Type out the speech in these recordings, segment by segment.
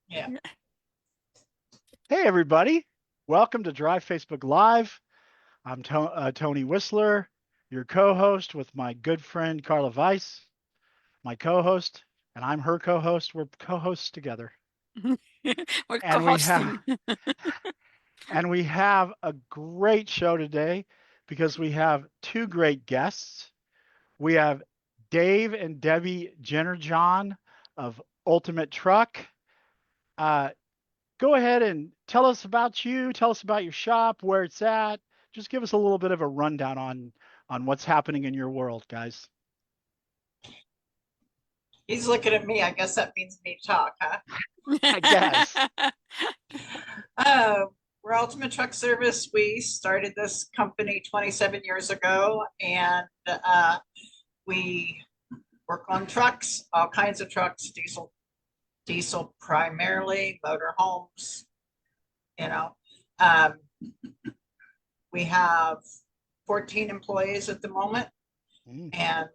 Yeah. Hey, everybody. Welcome to Drive Facebook Live. I'm Tony Whistler, your co-host with my good friend Carla Weiss, my co-host, and I'm her co-host. We're co-hosts together. We're And we have co-hosting. and we have a great show today because we have two great guests. We have Dave and Debbie Jennerjohn of Ultimate Truck. Uh, Go ahead and tell us about you. Tell us about your shop, where it's at. Just give us a little bit of a rundown on what's happening in your world, guys. He's looking at me. I guess that means me talk, huh? I guess. Uh, we're Ultimate Truck Service. We started this company 27 years ago, and we work on trucks, all kinds of trucks, diesel primarily, motor homes. You know, um, we have 14 employees at the moment, Mm. and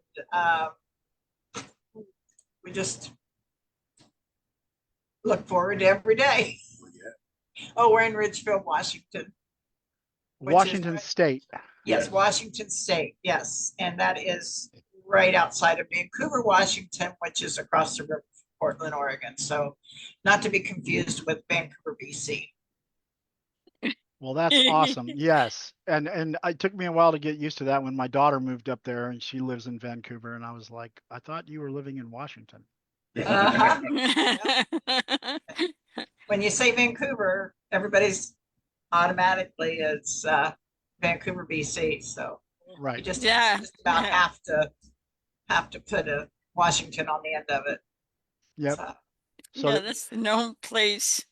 we just look forward to every day. Oh, we're in Ridgefield, Washington. Washington State. Yes, Washington State. Yes. And that is right outside of Vancouver, Washington, which is across the river from Portland, Oregon. So not to be confused with Vancouver, BC. Well, that's awesome. Yes. And it took me a while to get used to that when my daughter moved up there and she lives in Vancouver and I was like, I thought you were living in Washington. Uh-huh. When you say Vancouver, everybody's automatically it's Vancouver, BC. So you Right. just Yeah. just about have to put a Washington on the end of it. Yep. So, So Yeah, that's the known place.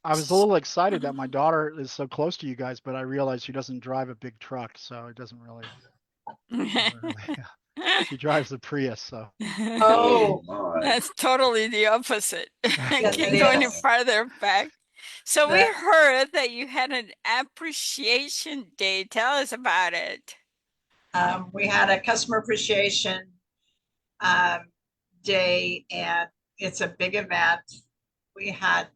I was a little excited that my daughter is so close to you guys, but I realized she doesn't drive a big truck, so it doesn't really. She drives a Prius, so. oh, That's totally the opposite. yes, Keep it going is. farther back. So we The, heard that you had an appreciation day. Tell us about it. we had a customer appreciation um, day, and it's a big event. We had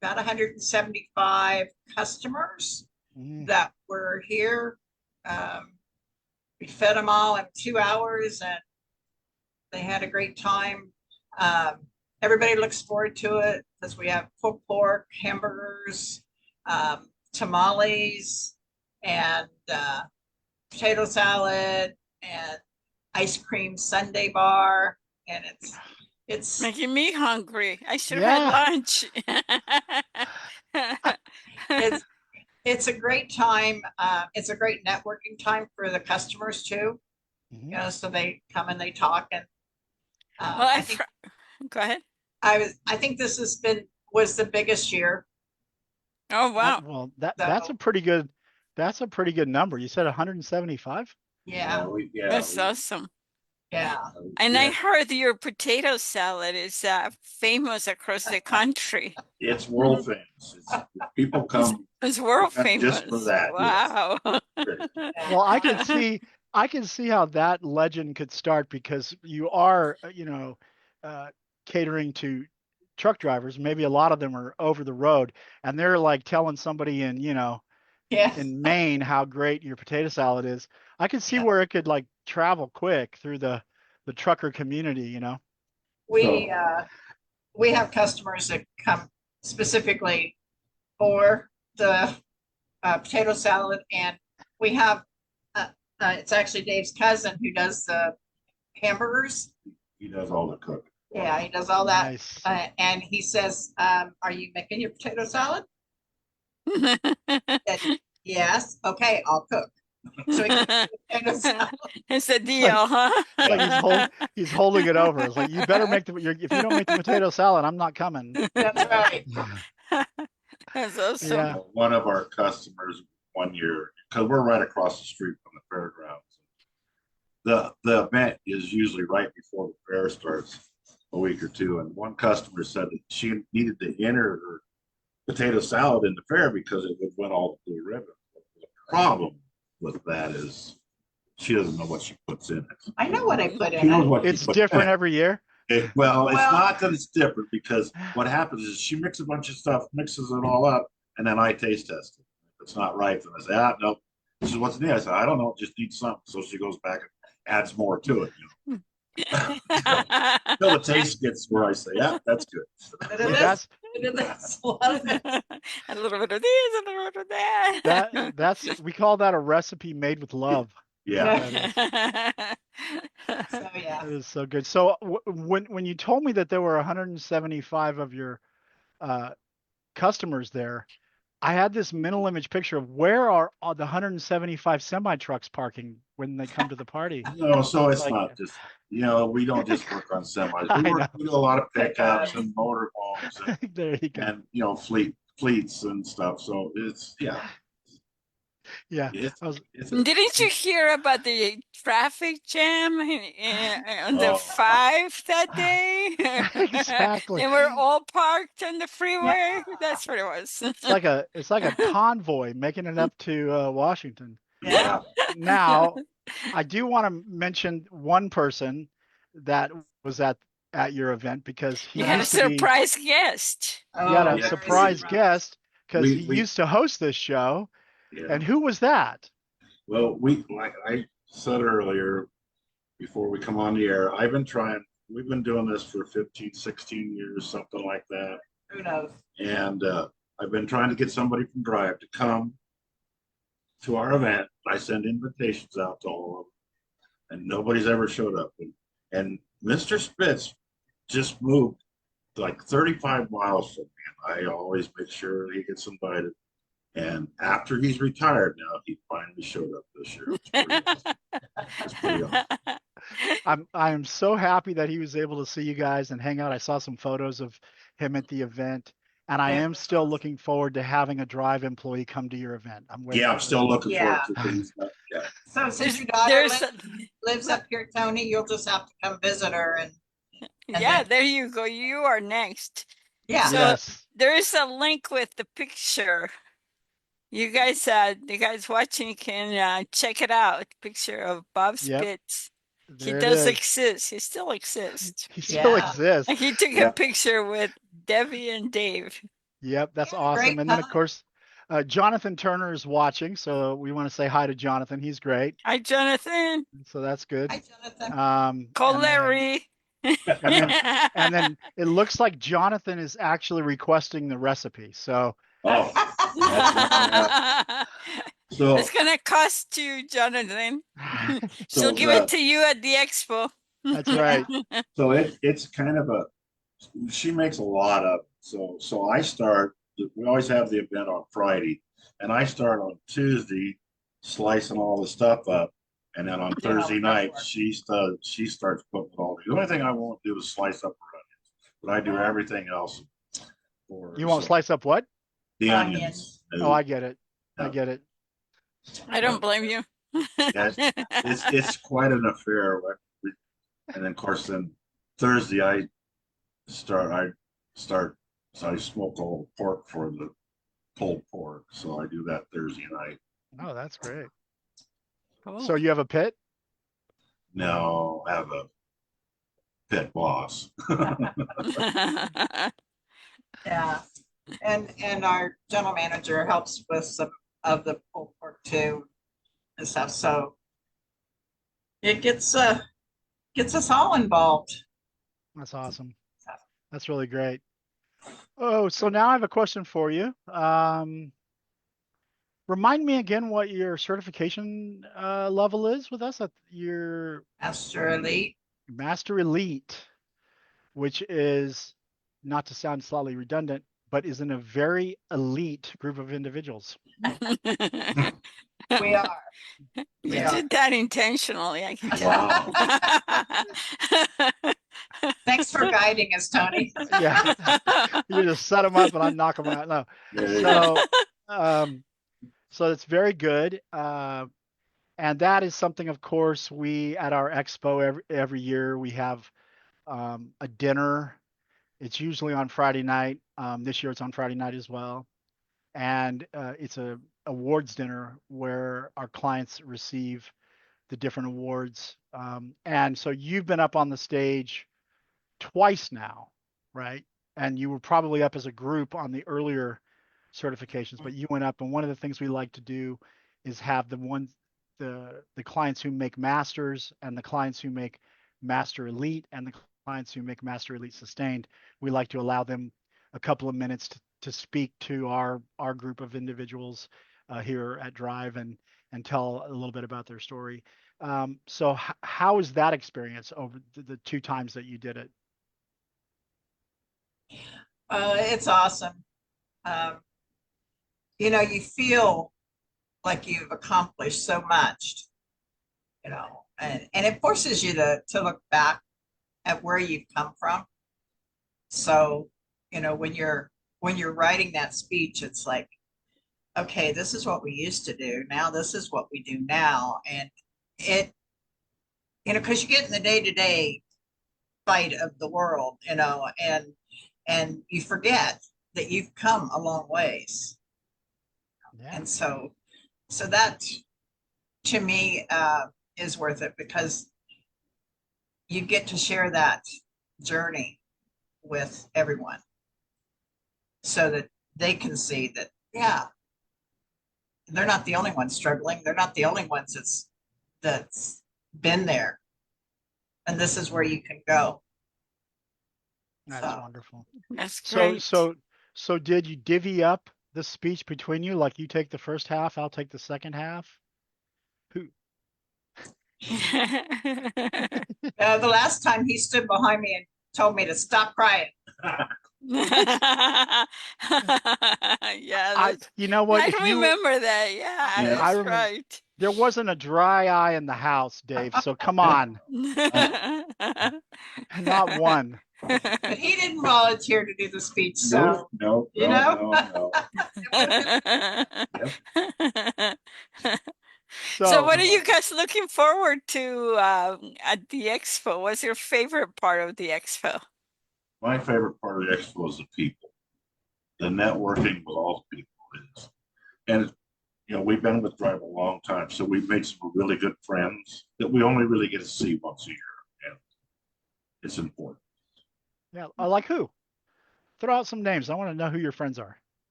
about 175 customers Mm. that were here. Um, we fed them all in 2 hours, and they had a great time. Um, Everybody looks forward to it because we have pulled pork, hamburgers, tamales, and potato salad, and ice cream sundae bar, and it's Making me hungry. I should have had Yeah. lunch. it's it's a great time. It's a great networking time for the customers too. Mhm. You know, so they come and they talk, and Well, I think go ahead. I think this was the biggest year. Oh, wow. That's So a pretty good number. You said 175? yeah, That's awesome. yeah. And I heard your potato salad is famous across the country. It's world famous. People come It's world just for famous. that. Wow. Well, I can see how that legend could start because you are, uh, catering to truck drivers. Maybe a lot of them are over the road and they're like telling somebody in, Yeah, in Maine how great your potato salad is. I could see yeah. where it could like travel quick through the trucker community. We we have customers that come specifically for the potato salad, and we have it's actually Dave's cousin who does the hamburgers. He does all the cooking. Yeah, he does all that, Nice. and he says, "Are you making your potato salad?" Said, yes. Okay, I'll cook. So he cooks the potato salad. It's a It's like deal, huh? it's like he's holding it over. It's like you better make if you don't make the potato salad, I'm not coming. That's right. That's awesome. Yeah. One of our customers one year, because we're right across the street from the fairgrounds. The event is usually right before the fair starts a week or two. And one customer said that she needed to enter her potato salad in the fair because it would win all the blue ribbons. The problem with that is she doesn't know what she puts in it. I know what I put She in knows it. what she It's puts different in it. every year. Well, it's Well, not that it's different because what happens is she mixes a bunch of stuff, mixes it all up, and then I taste test it. If it's not right, then I say, no, this is what's in there. I say, I don't know, just need something. So she goes back and adds more to it, Till the taste gets where I say, yeah, that's good. bit See, of this, that's bit of this, a lot of it. A little bit of this, a little bit of that. that's we call that a recipe made with love. Yeah. That is. So yeah. That is so good. So when you told me that there were 175 of your uh, customers there, I had this mental image picture of where are all the 175 semi trucks parking when they come to the party. No, so it's Like, not just, we don't just work on semis. I know. We do a lot of pickups and motorhomes There you go. and fleets and stuff. So it's, yeah, Yeah, it's, I was. Didn't you hear about the traffic jam on the oh, 5 that day? Exactly. They were all parked on the Yeah. freeway. That's what it was. It's like a convoy making it up to Washington. Yeah. Now, I do want to mention one person that was at your event because he You had a used to be. surprise guest. You had Oh, a yeah, very surprise surprised. guest because he we, used to host this show. yeah. And who was that? Well, like I said earlier, before we come on the air, we've been doing this for 15, 16 years, something like that. Who knows? And I've been trying to get somebody from Drive to come to our event. I send invitations out to all of them, and nobody's ever showed up. And Mr. Spitz just moved like 35 miles from me. And I always make sure he gets invited. And after he's retired now, he finally showed up this year. It's pretty awesome. I'm so happy that he was able to see you guys and hang out. I saw some photos of him at the event, and I Yeah, am that's still awesome. looking forward to having a Drive employee come to your event. I'm waiting Yeah, I'm for still looking forward Yeah. to it. 'Cause he's not- Yeah. So since There's, your daughter there's, lives up here, Tony, you'll just have to come visit her and yeah, then there you go. You are next. yeah. So Yes, there is a link with the picture. You guys watching can check it out. Picture of Bob yep, Spitz. He there it does is. exist. He still exists. He still Yeah. exists. He took a Yeah. picture with Debbie and Dave. Yep, that's Yeah, awesome. great And then of time. course, Jonathan Turner is watching, so we want to say hi to Jonathan. He's great, Hi, Jonathan. so that's good. Hi, Jonathan. Call And then Larry. and then and then it looks like Jonathan is actually requesting the recipe. So Oh, yeah. So, It's gonna cost you, Jonathan. She'll so give it to you at the expo. that's right. it's kind of she makes a lot of it. So we always have the event on Friday, and I start on Tuesday slicing all the stuff up, and then on Yeah, Thursday that's night work. she starts putting it all. The only thing I won't do is slice up her onions, but I do everything else for You won't so slice up what? the Onions. onions. Oh, I get it. I No, get it. I don't blame you. yeah, it's quite an affair. And then of course Thursday I start so I smoke all the pork for the pulled pork. So I do that Thursday night. Oh, that's great. Cool. So you have a pit? No, I have a pit boss. Yeah. And our general manager helps with some of the pulled pork too and stuff. So it gets us all involved. That's awesome. That's really great. Oh, so now I have a question for you. Remind me again what your certification level is with us at your Master Elite. Master Elite, which is, not to sound slightly redundant, but is in a very elite group of individuals. We are. You Yeah. did that intentionally, I can Wow. tell. Thanks for guiding us, Tony. Yeah, you just set them up and I knock them out. No, There you go. so it's very good. And that is something, of course, we at our expo every year we have a dinner. It's usually on Friday night. This year it's on Friday night as well, and it's a awards dinner where our clients receive the different awards. And so you've been up on the stage twice now, right? And you were probably up as a group on the earlier certifications, but you went up. And one of the things we like to do is have the clients who make masters and the clients who make master elite and the clients who make master elite sustained. We like to allow them a couple of minutes to speak to our group of individuals here at Drive and tell a little bit about their story. So how is that experience over the two times that you did it? It's awesome. Um, you feel like you've accomplished so much, and it forces you to look back at where you've come from. So, when you're writing that speech, it's like, okay, this is what we used to do. Now this is what we do now. And it, because you get in the day-to-day fight of the world, and you forget that you've come a long ways. Yeah. And so that to me is worth it, because you get to share that journey with everyone so that they can see that, yeah, they're not the only ones struggling. They're not the only ones that's been there. And this is where you can go. That's So, wonderful. That's So great. so did you divvy up the speech between you? Like you take the first half, I'll take the second half? Who? the last time he stood behind me and told me to stop crying. Yeah, You know what? I If you, remember that. Yeah, Yeah. I that's remember right. there wasn't a dry eye in the house, Dave. So come on, not one. But he didn't volunteer to do the speech. No, So, no, you no, know, no, no. Yep. So So what are you guys looking forward to at the expo? What's your favorite part of the expo? My favorite part of the expo is the people, the networking with all the people is. And, we've been with Drive a long time, so we've made some really good friends that we only really get to see once a year. And it's important. yeah, I like who? Throw out some names. I want to know who your friends are.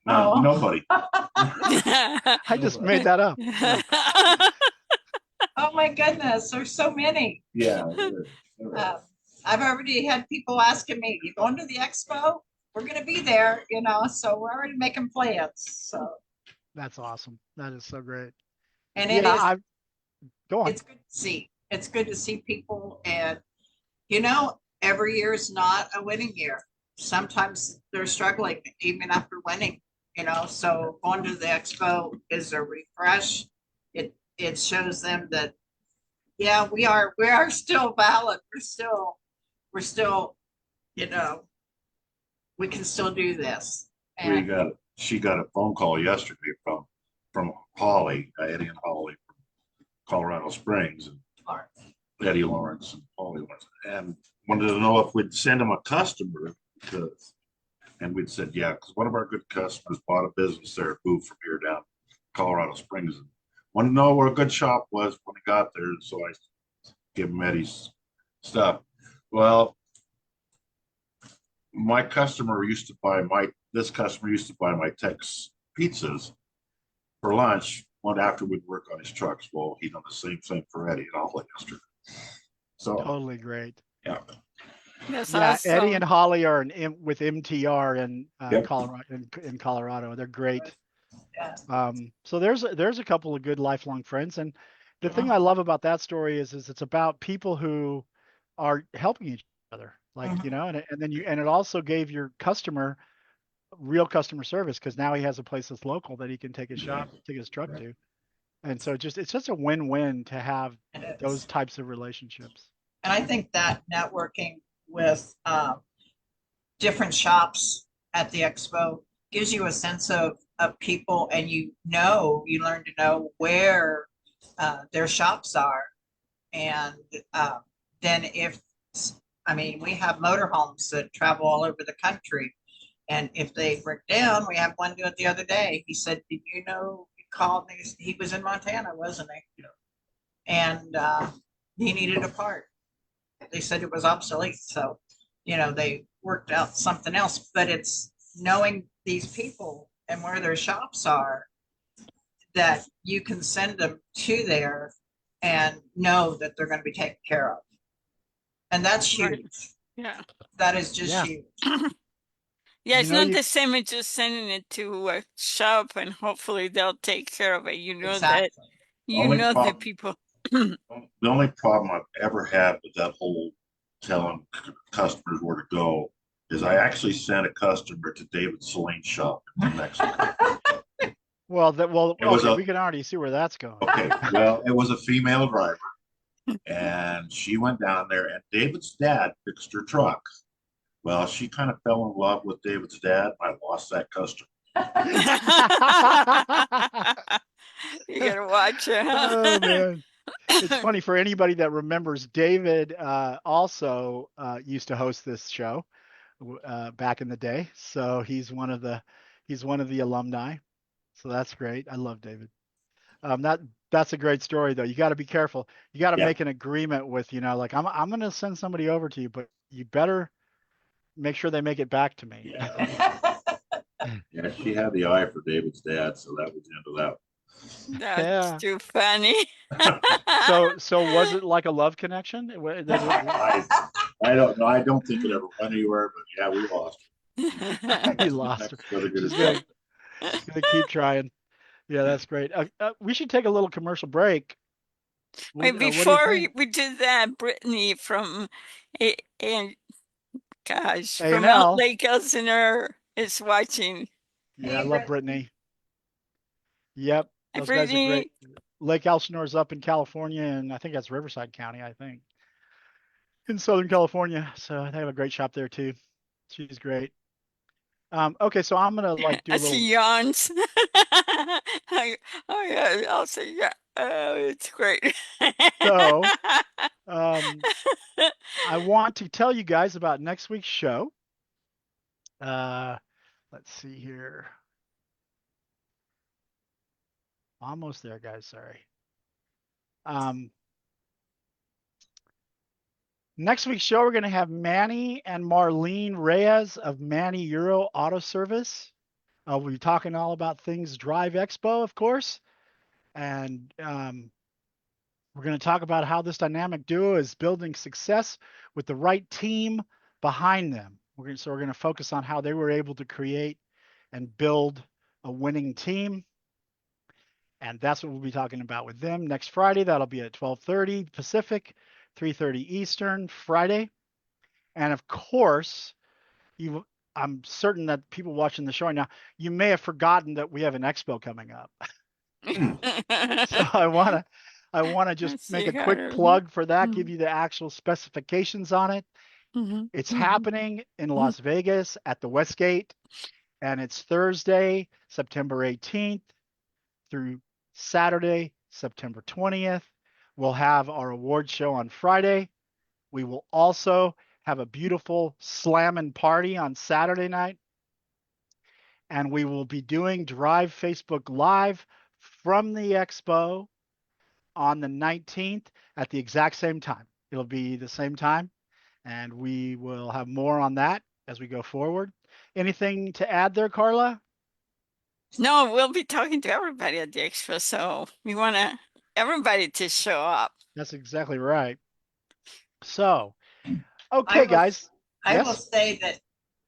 Oh. Nobody. I just made that up. Yeah. Oh my goodness, there's so many. Yeah. There is. I've already had people asking me, "You going to the expo?" We're going to be there, so we're already making plans. So, That's awesome. That is so great. and Yeah, go on. it's good to see. It's good to see people, and every year is not a winning year. Sometimes they're struggling even after winning. So going to the expo is a refresh. It shows them that, yeah, we are still valid. We're still, we can still do this. And She got a phone call yesterday from Holly, Eddie and Holly from Colorado Springs, and Eddie Lawrence and Holly Lawrence, and wanted to know if we'd send them a customer, and we'd said, yeah, because one of our good customers bought a business there, moved from here down Colorado Springs, and wanted to know where a good shop was when he got there. So I give him Eddie's stuff. Well, this customer used to buy my Tex pizzas for lunch one after we'd work on his trucks. Well, he done the same thing for Eddie and Holly yesterday. So Totally great. yeah. That's Yeah, Eddie and awesome. Holly are with MTR in Yep. Colorado. In Colorado, they're great. yeah. So there's a couple of good lifelong friends, and the thing I love about that story is it's about people who are helping each other, like and then and it also gave your customer real customer service because now he has a place that's local that he can take his truck to, and so it's just a win-win to have It those is. types of relationships. And I think that networking with different shops at the expo gives you a sense of people, and you learn to know where their shops are. And then we have motorhomes that travel all over the country. And if they break down, we have one do it the other day. He said, "Did you know?" He called me. He was in Montana, wasn't he? Yeah. And he needed a part. They said it was obsolete. So they worked out something else, but it's knowing these people and where their shops are that you can send them to there and know that they're going to be taken care of. And that's Right. huge. Yeah. That is just Yeah. huge. Yeah, You it's know, not you the same as just sending it to a shop and hopefully they'll take care of it. Exactly. You Only know that problem, people. the only problem I've ever had with that whole telling customers where to go is I actually sent a customer to David Selene's shop in New Mexico. well, It was okay, a we can already see where that's going. okay, well, it was a female driver, and she went down there, and David's dad fixed her truck. Well, she kind of fell in love with David's dad. I lost that customer. You gotta watch it, Oh huh? man. It's funny for anybody that remembers David also used to host this show back in the day. So he's one of the alumni. So that's great. I love David. That's a great story though. You got to be careful. You got to Yeah, make an agreement with, like I'm going to send somebody over to you, but you better make sure they make it back to me. yeah, yeah. She had the eye for David's dad, so that was the end of that. That's Yeah. too funny. So was it like a love connection? I don't know. I don't think it ever went anywhere, but yeah, we lost her. You New lost her. Mexico, they're good She's as gonna dead. she's gonna keep trying. Yeah, that's great. We should take a little commercial break. Wait, What do you before think? we do that, Brittany from and gosh, from A&L. Lake Elsinore is watching. Yeah, I Hey, love Brittany. Brittany. Yep, Hi, those guys are great. Brittany. Lake Elsinore's up in California, and I think that's Riverside County, I think, in Southern California. So they have a great shop there too. She's great. Okay, so I'm gonna like do a As little. he yawns. Oh yeah, I'll say yeah. Oh, it's great. So, um, I want to tell you guys about next week's show. Uh, let's see here. Almost there, guys. Sorry. Um, Next week's show, we're going to have Manny and Marlene Reyes of Manny Euro Auto Service. We'll be talking all about things Drive Expo, of course. And we're going to talk about how this dynamic duo is building success with the right team behind them. So we're going to focus on how they were able to create and build a winning team. And that's what we'll be talking about with them next Friday. That'll be at 12:30 Pacific, 3:30 Eastern, Friday. And of course, I'm certain that people watching the show right now, you may have forgotten that we have an expo coming up. So I want to just Let's make see a how quick to. plug for that, give you the actual specifications on it. It's happening in Las Vegas at the Westgate, and it's Thursday, September 18th through Saturday, September 20th. We'll have our award show on Friday. We will also have a beautiful slammin' party on Saturday night. And we will be doing Drive Facebook Live from the expo on the 19th at the exact same time. It'll be the same time, and we will have more on that as we go forward. Anything to add there, Carla? No, we'll be talking to everybody at the expo, so we want everybody to show up. That's exactly right. So, I okay, will, guys. I will Yes, say that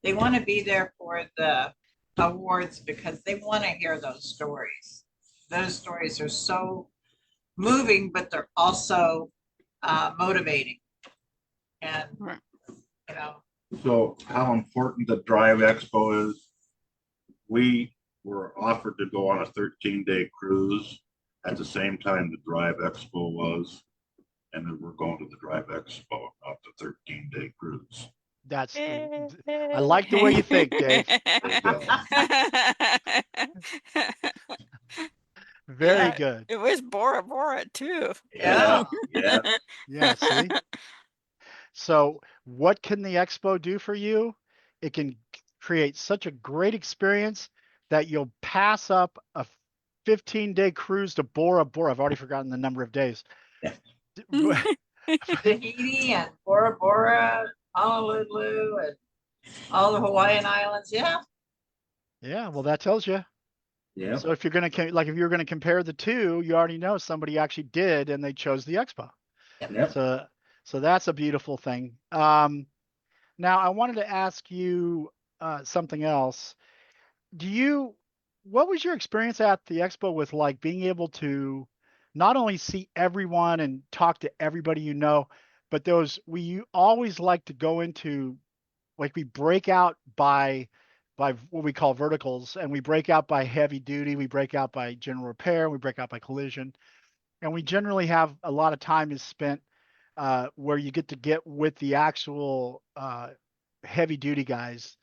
they want to be there for the awards because they want to hear those stories. Those stories are so moving, but they're also motivating. And, Right. you know, So how important the Drive Expo is, we were offered to go on a 13-day cruise at the same time the Drive Expo was. And then we're going to the Drive Expo, not the 13-day cruise. that's I like the way you think, Dave. There you go. Very yeah, good. It was Bora Bora too. yeah. Yeah. Yeah, see? So, what can the expo do for you? It can create such a great experience that you'll pass up a 15-day cruise to Bora Bora. I've already forgotten the number of days. Tahiti and Bora Bora, Honolulu and all the Hawaiian Islands. Yeah. Yeah, well, that tells you. Yeah. So if you're going to like if you're going to compare the two, you already know somebody actually did and they chose the expo. Yep. So that's a beautiful thing. Now I wanted to ask you something else. Do you What was your experience at the expo with like being able to not only see everyone and talk to everybody you know, but we always like to go into like we break out by what we call verticals, and we break out by heavy duty, we break out by general repair, we break out by collision, and we generally have a lot of time is spent where you get with the actual heavy duty guys.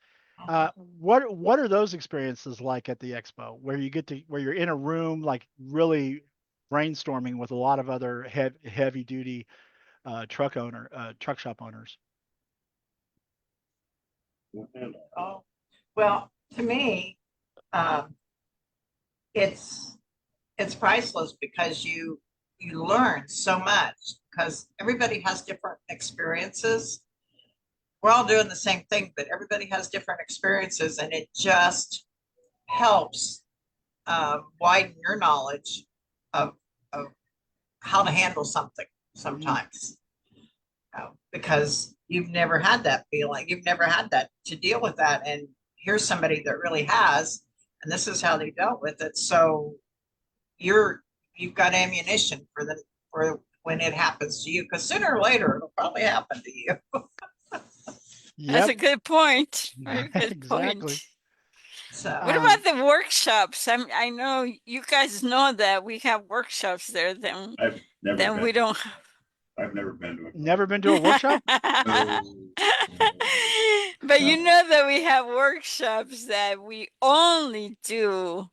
What are those experiences like at the expo where where you're in a room like really brainstorming with a lot of other heavy duty truck shop owners? Oh, well, to me, um, it's it's priceless because you learn so much because everybody has different experiences. We're all doing the same thing, but everybody has different experiences, and it just helps widen your knowledge of of how to handle something sometimes. Because you've never had that feeling, you've never had that to deal with that, and here's somebody that really has, and this is how they dealt with it. So you've got ammunition for when it happens to you, because sooner or later it'll probably happen to you. That's Yep, a good point. Very good exactly. point. So What about the workshops? I know you guys know that we have workshops there, I've never then we been. don't. I've never been to Never been to a workshop? No, But you no. know that we have workshops that we only do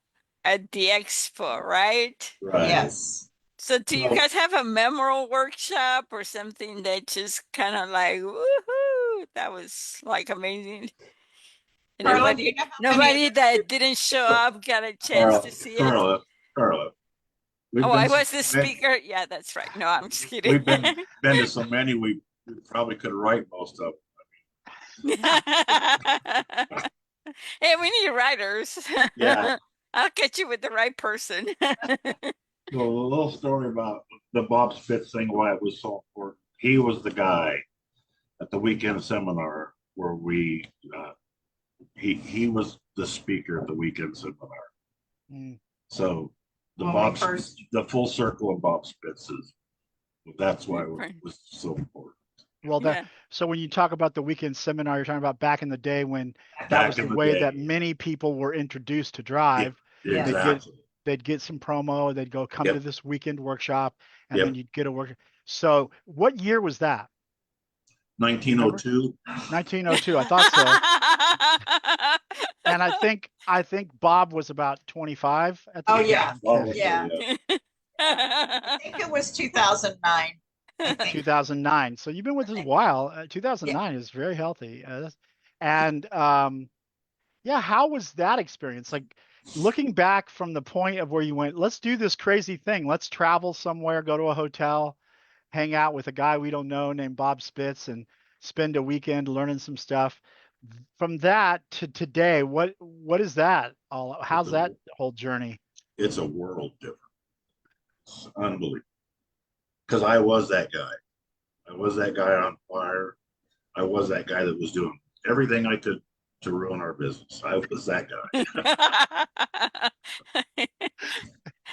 at the expo, right? Right. yes. So do you So guys have a memorable workshop or something that just kind of like, woohoo, that was like amazing? And Carla, do you know how many of nobody those? that didn't show up got a chance Carla, to see it. Carla, we've Oh, I been was the so many, speaker. Yeah, that's right. No, I'm just kidding. we've been to so many we probably could write most of Hey, we need writers. them. Yeah. I'll get you with the right person. So a little story about the Bob Spitz thing, why it was so important. He was the guy at the weekend seminar where he was the speaker at the weekend seminar. Mm. So First, the full circle of Bob Spitz's. That's why it Right. was so important. Well, Yeah. so when you talk about the weekend seminar, you're talking about back in the day when that was Back the in the way that day. many people were introduced to Yeah, drive. Yeah. exactly. They'd get some promo, they'd go come to Yep. this weekend workshop, and then Yep. you'd get a work. So what year was that? Do you remember? 1902. 1902. I thought so. And I think Bob was about 25 at the oh time. yeah, Oh, yeah. yeah. I think it was 2009. I think. 2009. So you've been with us a while. 2009 is very healthy. And yeah, how was that experience? Like looking back from the point of where you went, let's do this crazy thing. Let's travel somewhere, go to a hotel, hang out with a guy we don't know named Bob Spitz and spend a weekend learning some stuff. From that to today, what is that all? It's How's a that whole journey? it's a world difference. It's unbelievable. Because I was that guy. I was that guy on fire. I was that guy that was doing everything I could to ruin our business. I was that guy.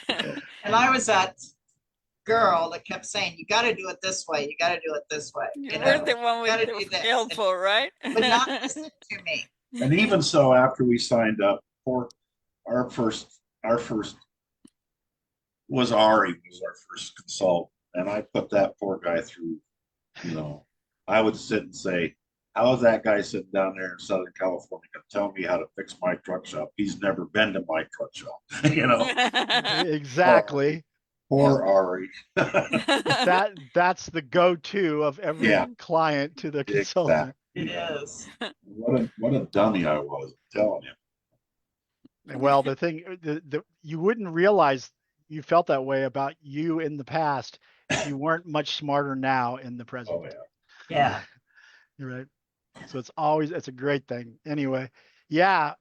So, And I was that girl that kept saying, "You got to do it this way. You got to do it this way. You We're know, the one got with to the do this." helpful, right? Would not listen to me. and even so, after we signed up for our first was Ari was our first consultant, and I put that poor guy through. You know, I would sit and say, "How is that guy sitting down there in Southern California going to tell me how to fix my truck shop? He's never been to my truck shop." You know, Exactly. poor Ari. That's the go-to of every Yeah, client to the exactly. consultant. It is. What a dummy I was, I'm telling you. Well, the thing, you wouldn't realize you felt that way about you in the past if you weren't much smarter now in the present. Oh yeah. Yeah. You're right. So it's a great thing. Anyway, yeah.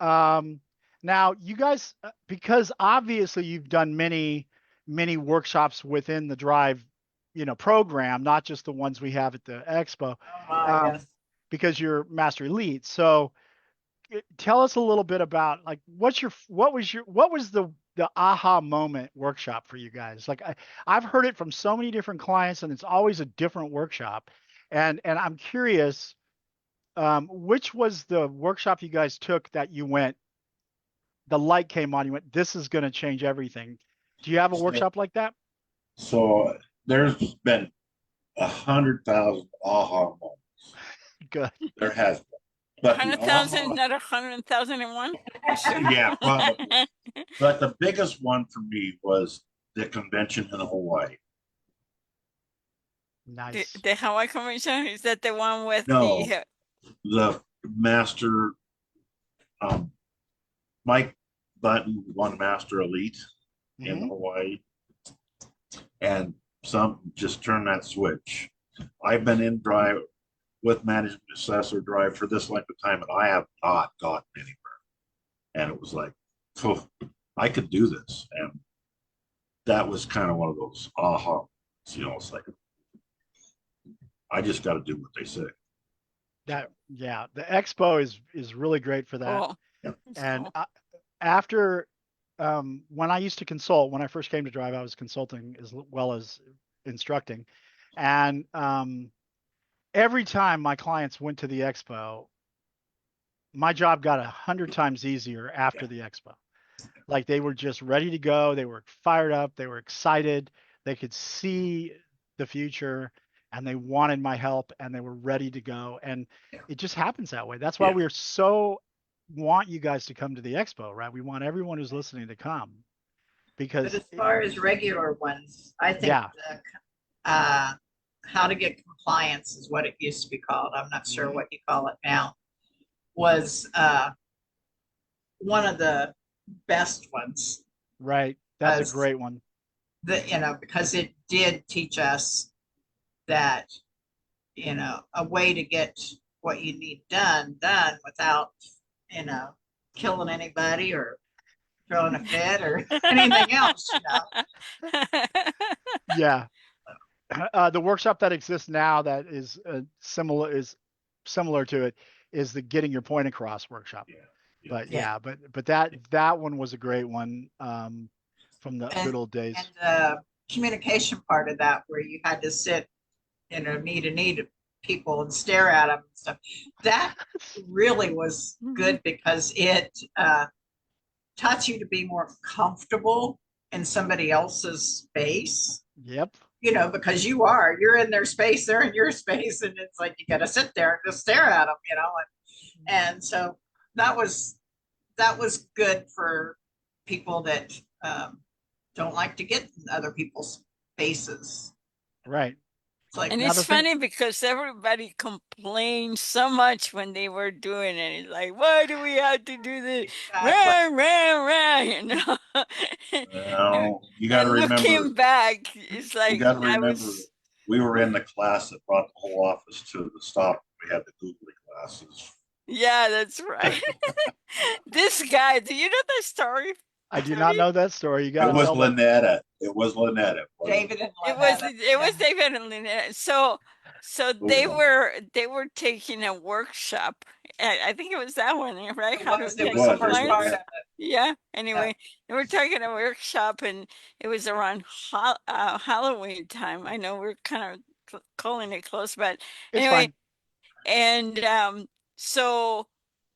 Now you guys, because obviously you've done many workshops within the Drive, program, not just the ones we have at the expo, Oh my, um, yes. because you're Master Elite. So tell us a little bit about like what was the aha moment workshop for you guys? Like I've heard it from so many different clients, and it's always a different workshop, and I'm curious. Which was the workshop you guys took that you went, the light came on, you went, this is going to change everything. Do you have a So, workshop like that? so there's been 100,000 aha moments. Good. There has been, A but the hundred thousand, aha, not 100,001. You sure? yeah, probably. But the biggest one for me was the convention in Hawaii. The, Nice. the Hawaii Convention, is that the one with No, the the master, um, Mike Button won Master Elite in Hmm. Hawaii, and some just turned that switch. I've been in Drive with management assessor Drive for this length of time, and I have not gotten anywhere. And it was like, oh, I could do this, and that was kind of one of those aha. It's like I just got to do what they say. That, yeah, the expo is really great for that. cool. Yeah. It's And cool. after, when I used to consult, when I first came to Drive, I was consulting as well as instructing. And every time my clients went to the expo, my job got 100 times easier after Yeah. the expo. Like they were just ready to go. They were fired up. They were excited. They could see the future and they wanted my help and they were ready to go. And Yeah. it just happens that way. That's why Yeah. we're so want you guys to come to the expo, right? We want everyone who's listening to come But because as far as regular ones, I think yeah. the, uh, how to get compliance is what it used to be called. I'm not sure Mhm. what you call it now. Was one of the best ones. Right. That's a As great one. because it did teach us that, a way to get what you need done without, you know, killing anybody or throwing a fit or anything else. Yeah. The workshop that exists now that is similar to it is the getting your point across workshop. Yeah. Yeah. But Yeah. yeah, but that one was a great one, from the And good old and days. the communication part of that where you had to sit, knee to knee to people and stare at them and stuff. That really was good because it taught you to be more comfortable in somebody else's space, Yep. because you're in their space, they're in your space, and it's like you got to sit there and just stare at them, and so that was that was good for people that don't like to get in other people's faces. Right. It's like, And Now it's the thing, funny because everybody complained so much when they were doing it. It's like, why do we have to do this? exactly. Rah. Well, you got to And remember. looking back, it's You like got to I remember. was, We were in the class that brought the whole office to the stop. We had the googly glasses. yeah, that's right. This guy, do you know that story, I do not Tony? know that story. You got It to was tell that. Lynetta. It was Lynetta. David and It was Lynetta. it was Yeah. David and Lynette. So they were taking a workshop. I think it was that one, right? How to It get was the first part compliance. of it. Yeah. Yeah. Anyway, they were taking a workshop, and it was around Halloween time. I know we're kind of calling it close, but It's anyway, fine. and so,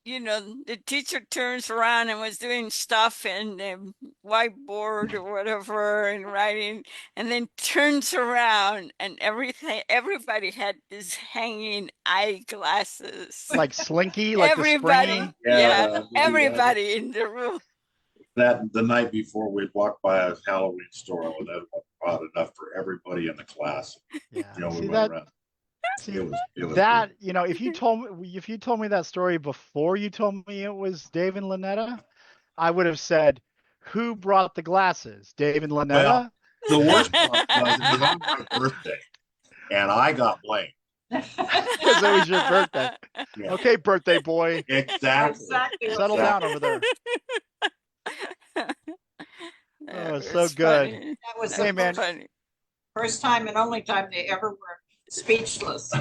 the teacher turns around and was doing stuff in the whiteboard or whatever and writing, and then turns around and everybody had these hanging eyeglasses. Like Slinky, like the Everybody, springy. yeah, Yeah, everybody in the room. that the night before we'd walk by a Halloween store and that bought enough for everybody in the class. Yeah. We See went that? around. See It was that, good. if you told me that story before you told me it was Dave and Lynetta, I would have said, who brought the glasses? Dave and Well, Lynetta? the worst part was it was on my birthday, and I got blamed. because it was your birthday. Yeah. Okay, birthday boy, Exactly. Exactly. what settle that- down over there. That Oh, so was good. funny. That was Hey, the man. Funny. first time and only time they ever were speechless.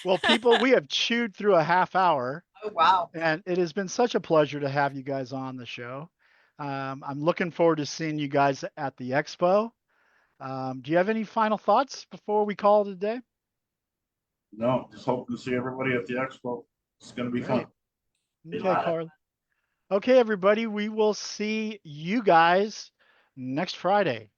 Well, people, we have chewed through a half hour, Oh, wow. and it has been such a pleasure to have you guys on the show. I'm looking forward to seeing you guys at the expo. Do you have any final thoughts before we call it a day? No, just hoping to see everybody at the expo. It's gonna be Great. fun. Be Okay, live. Carl. Okay, everybody, we will see you guys next Friday.